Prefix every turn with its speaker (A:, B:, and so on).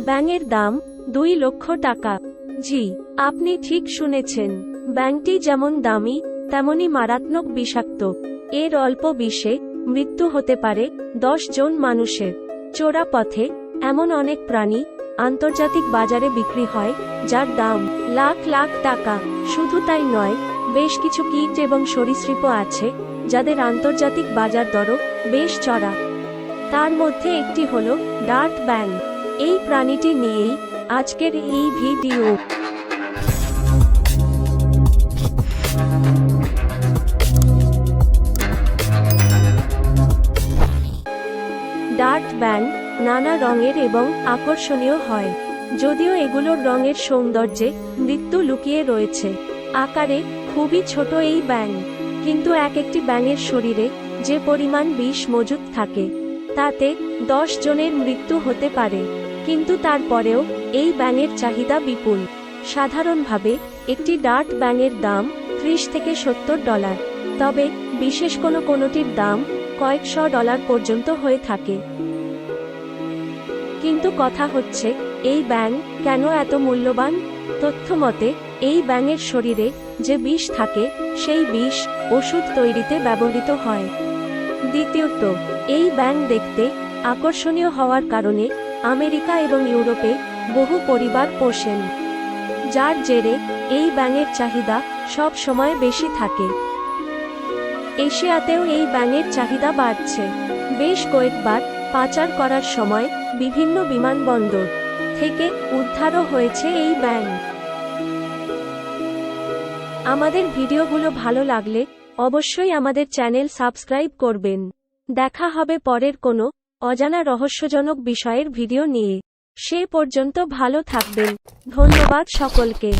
A: ব্যাঙের দাম 2 লক্ষ টাকা। জি, আপনি ঠিক শুনেছেন। ব্যাঙটি যেমন দামি, তেমনি মারাত্মক বিষাক্ত। এর অল্প বিষে মৃত্যু হতে পারে 10 জন মানুষের। চোরা পথে এমন অনেক প্রাণী আন্তর্জাতিক বাজারে বিক্রি হয়, যার দাম লাখ লাখ টাকা। শুধু তাই নয়, বেশ কিছু কীট এবং সরীসৃপ আছে যাদের আন্তর্জাতিক বাজার দরও বেশ চড়া। তার মধ্যে একটি হলো ডার্ট ব্যাঙ। এই প্রাণীটি নিয়েই আজকের এই ভিডিও। ডার্ট ব্যাঙ নানা রঙের এবং আকর্ষণীয় হয়, যদিও এগুলোর রঙের সৌন্দর্যে মৃত্যু লুকিয়ে রয়েছে। আকারে খুবই ছোট এই ব্যাঙ, কিন্তু একটি ব্যাঙের শরীরে যে পরিমাণ বিষ মজুদ থাকে, তাতে 10 জনের মৃত্যু হতে পারে। কিন্তু তারপরেও এই ব্যাঙের চাহিদা বিপুল। সাধারণভাবে একটি ডার্ট ব্যাঙের দাম $30 থেকে $70, তবে বিশেষ কোনোটির দাম কয়েকশো ডলার পর্যন্ত হয়ে থাকে। কিন্তু কথা হচ্ছে, এই ব্যাঙ কেন এত মূল্যবান? তথ্যমতে, এই ব্যাঙের শরীরে যে বিষ থাকে, সেই বিষ ওষুধ তৈরিতে ব্যবহৃত হয়। দ্বিতীয়ত, এই ব্যাঙ দেখতে আকর্ষণীয় হওয়ার কারণে আমেরিকা এবং ইউরোপে বহু পরিবার পোষেন, যার জেরে এই ব্যাঙের চাহিদা সব সময় বেশি থাকে। এশিয়াতেও এই ব্যাঙের চাহিদা বাড়ছে। বেশ কয়েকবার পাচার করার সময় বিভিন্ন বিমানবন্দর থেকে উদ্ধারও হয়েছে এই ব্যাঙ। আমাদের ভিডিওগুলো ভালো লাগলে অবশ্যই আমাদের চ্যানেল সাবস্ক্রাইব করবেন। দেখা হবে পরের কোনো অজানা রহস্যজনক বিষয়ের ভিডিও নিয়ে। সে পর্যন্ত ভালো থাকবেন। ধন্যবাদ সকলকে।